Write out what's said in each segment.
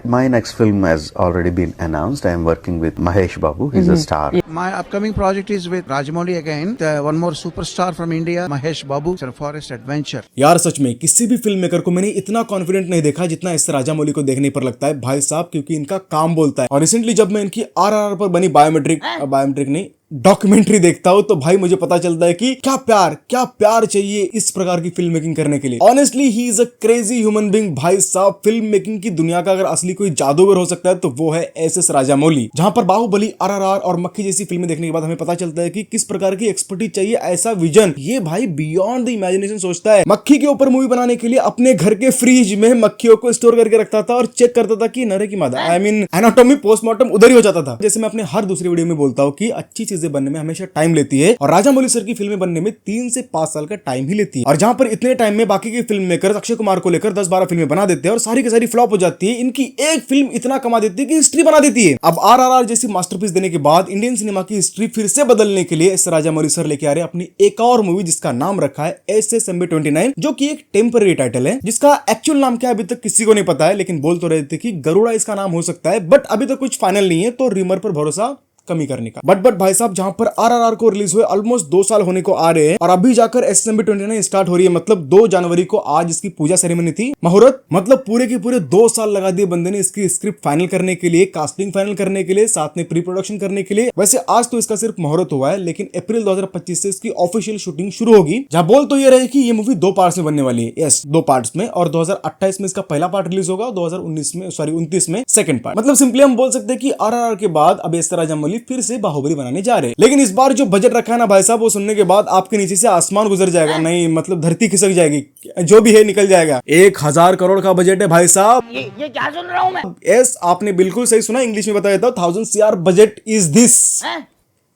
My next film has already been announced. I am working with Mahesh Babu. He's a star. My upcoming project is with Rajamouli again. One more superstar from India, Mahesh Babu. It's a forest adventure. यार सच में किसी भी film maker को मैंने इतना confident नहीं देखा जितना इस राजामौली को देखने पर लगता है भाई साहब, क्योंकि इनका काम बोलता है। और रिसेंटली जब मैं इनकी आरआरआर पर बनी बायोमेट्रिक नहीं डॉक्यूमेंट्री देखता हूँ तो भाई मुझे पता चलता है कि क्या प्यार चाहिए इस प्रकार की फिल्म मेकिंग करने के लिए। Honestly he is a crazy human being भाई साहब। फिल्म मेकिंग की दुनिया का अगर असली कोई जादूगर हो सकता है तो वो है एस राजामौली। जहां पर बाहुबली, आरआरआर और मक्खी जैसी फिल्में देखने के बाद हमें पता चलता है कि किस प्रकार की एक्सपर्टीज चाहिए, ऐसा विजन ये भाई बियॉन्ड द इमेजिनेशन सोचता है। मक्खी के ऊपर मूवी बनाने के लिए अपने घर के फ्रिज में मक्खियों को स्टोर करके रखता था और चेक करता था कि नरे की मादा आई मीन एनाटॉमी पोस्टमार्टम उधर ही हो जाता था। जैसे मैं अपने हर दूसरी वीडियो में बोलता हूँ कि अच्छी चीजें बनने में हमेशा टाइम लेती है और राजामौली सर की फिल्में बनने में 3 से 5 साल का टाइम ही लेती है। और जहां पर इतने टाइम में बाकी के फिल्म मेकर अक्षय कुमार को लेकर 10-12 फिल्में बना देते हैं और सारी की सारी फ्लॉप हो जाती है, इनकी एक फिल्म इतना कमा देती है कि हिस्ट्री बना देती है। अब आरआरआर जैसी मास्टरपीस देने के बाद इंडियन सिनेमा की हिस्ट्री फिर से बदलने के लिए एस राजामौली सर लेके आ रहे अपनी एक और मूवी जिसका नाम रखा है SSMB29, जो कि एक टेम्पररी टाइटल है जिसका एक्चुअल नाम क्या अभी तक किसी को नहीं पता है, लेकिन बोल तो रहे थे कि गरुड़ा इसका नाम हो सकता है, बट अभी तक कुछ फाइनल नहीं है तो रिमर पर भरोसा कमी करने का। बट भाई साहब जहां पर आरआरआर को रिलीज हुए ऑलमोस्ट 2 साल होने को आ रहे हैं और अभी जाकर SSMB29 स्टार्ट हो रही है। मतलब 2 जनवरी को आज इसकी पूजा सेरेमनी थी, मुहूर्त। मतलब पूरे के पूरे 2 साल लगा दिए बंदे ने इसकी स्क्रिप्ट फाइनल करने के लिए, कास्टिंग फाइनल करने के लिए, साथ में प्री प्रोडक्शन करने के लिए। वैसे आज तो इसका सिर्फ मुहूर्त हुआ है, लेकिन अप्रैल 2025 से इसकी ऑफिशियल शूटिंग शुरू होगी। जहां बोल तो ये रहे कि ये मूवी 2 पार्ट्स में बनने वाली है। यस, 2 पार्ट्स में, और 2028 में इसका पहला पार्ट रिलीज होगा, 29 में सेकंड पार्ट। मतलब सिंपली हम बोल सकते हैं कि आरआरआर के बाद अब एस राजामौली फिर से बाहुबली बनाने जा रहे हैं। लेकिन इस बार जो बजट रखा है ना भाई साहब, वो सुनने के बाद आपके नीचे से आसमान गुजर जाएगा, नहीं मतलब धरती खिसक जाएगी, जो भी है निकल जाएगा। 1000 करोड़ का बजट है भाई साहब। ये क्या सुन रहा हूं मैं? यस, आपने बिल्कुल सही सुना। इंग्लिश में बता देता हूं, 1000 CR बजट इज दिस।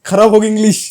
खराब होगी इंग्लिश।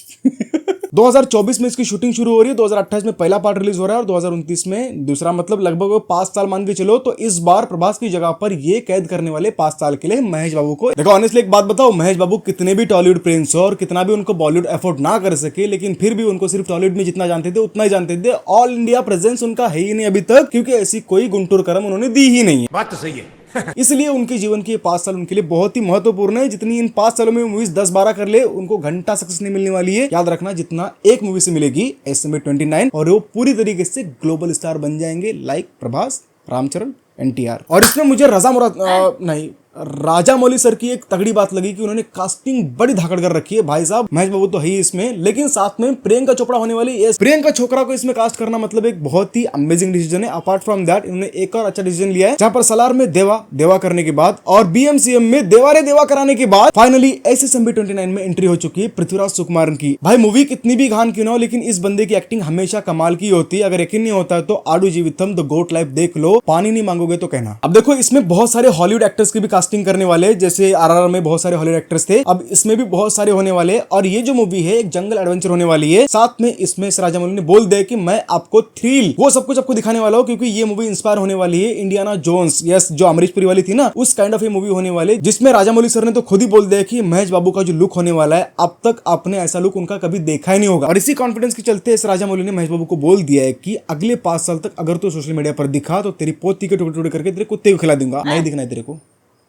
2024 में इसकी शूटिंग शुरू हो रही है, 2028 में पहला पार्ट रिलीज हो रहा है और 2029 में दूसरा। मतलब लगभग 5 साल मान के चलो। तो इस बार प्रभास की जगह पर ये कैद करने वाले 5 साल के लिए महेश बाबू को। देखो ऑनेस्टली एक बात बताओ, महेश बाबू कितने भी टॉलीवुड प्रिंस हो और कितना भी उनको बॉलीवुड एफोर्ड ना कर सके, लेकिन फिर भी उनको सिर्फ टॉलीवुड में जितना जानते थे उतना ही जानते थे। ऑल इंडिया प्रेजेंस उनका है ही नहीं अभी तक, क्योंकि ऐसी कोई गुंटूर करम उन्होंने दी ही नहीं है। बात तो सही है। इसलिए उनके जीवन के 5 साल उनके लिए बहुत ही महत्वपूर्ण है। जितनी इन 5 सालों में मूवीज 10-12 कर ले, उनको घंटा सक्सेस नहीं मिलने वाली है। याद रखना, जितना एक मूवी से मिलेगी SSMB29, और वो पूरी तरीके से ग्लोबल स्टार बन जाएंगे, लाइक प्रभास, रामचरण, NTR। और इसमें मुझे राजामौली सर की एक तगड़ी बात लगी कि उन्होंने कास्टिंग बड़ी धाकड़ कर रखी है भाई साहब। महेश बाबू तो है ही इसमें, लेकिन साथ में प्रियंका चोपड़ा होने वाली है। प्रियंका चोपड़ा को इसमें कास्ट करना मतलब एक बहुत ही अमेजिंग डिसीजन है। अपार्ट फ्रॉम दैट इन्होंने एक और अच्छा डिसीजन लिया है, जहां पर सलार में देवा करने के बाद और BMCM में देवा कराने के बाद फाइनली SSMB29 में एंट्री हो चुकी है पृथ्वीराज सुकुमारन की। भाई मूवी कितनी भी घान क्यों ना हो, लेकिन इस बंदे की एक्टिंग हमेशा कमाल की होती है। अगर यकीन नहीं होता है तो आडू जीवितम द गोट लाइफ देख लो, पानी नहीं मांगोगे तो कहना। अब देखो, इसमें बहुत सारे हॉलीवुड एक्टर्स की भी कास्टिंग करने वाले, जैसे आरआरआर में बहुत सारे हॉलीवुड एक्टर्स थे, अब इसमें भी बहुत सारे होने वाले। और ये जो मूवी है एक जंगल एडवेंचर होने वाली है। साथ में इसमें राजामौली ने बोल दिया कि मैं आपको थ्रिल वो सब कुछ आपको दिखाने वाला हूं, क्योंकि ये मूवी इंस्पायर होने वाली है इंडियाना जोन्स, यस, जो अमरीश पुरी वाली थी ना, उस काइंड ऑफ ये मूवी होने वाली, जिसमें राजामौली सर ने तो खुद ही बोल दिया कि महेश बाबू का जो लुक होने वाला है, अब तक आपने ऐसा लुक उनका कभी देखा ही नहीं होगा। और इसी कॉन्फिडेंस के चलते इस राजामौली ने महेश बाबू को बोल दिया है कि अगले 5 साल तक अगर तू सोशल मीडिया पर दिखा तो तेरी पोती के टुकड़े करके तेरे कुत्ते को खिला दूंगा। नहीं दिखना है तेरे को,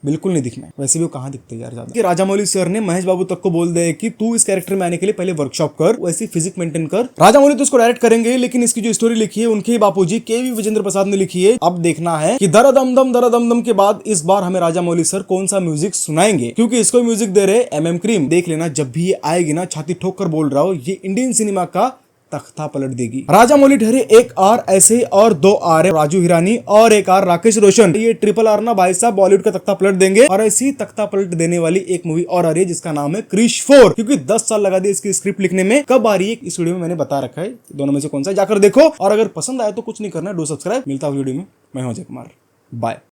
बिल्कुल नहीं दिखना है। वैसे भी वो कहां दिखते यार ज्यादा। कि राजामौली सर ने महेश बाबू तक को बोल दिया कि तू इस कैरेक्टर में आने के लिए पहले वर्कशॉप कर, वैसी फिजिक मेंटेन कर। राजामौली तो उसको डायरेक्ट करेंगे, लेकिन इसकी जो स्टोरी लिखी है उनके बापूजी KV विजेंद्र प्रसाद ने लिखी है। अब देखना है कि दर दम दम के बाद इस बार हमें राजामौली सर कौन सा म्यूजिक सुनाएंगे, क्योंकि इसको म्यूजिक दे रहे MM क्रीम। देख लेना, जब भी ये आएगी ना, छाती ठोक कर बोल रहा हो, ये इंडियन सिनेमा का तख्ता पलट देगी। राजामौली ठहरे एक आर ऐसे और 2 आर है राजू हिरानी और एक आर राकेश रोशन। ये ट्रिपल आर ना भाई साहब बॉलीवुड का तख्ता पलट देंगे। और ऐसी तख्ता पलट देने वाली एक मूवी और आ रही है जिसका नाम है क्रिश 4, क्योंकि 10 साल लगा दिए इसकी स्क्रिप्ट लिखने में। कब आ रही है इस वीडियो में मैंने बता रखा है, दोनों में से कौन सा जाकर देखो। और अगर पसंद आया तो कुछ नहीं करना, डू सब्सक्राइब। मिलता हूं वीडियो में, मैं हूं अजय कुमार, बाय।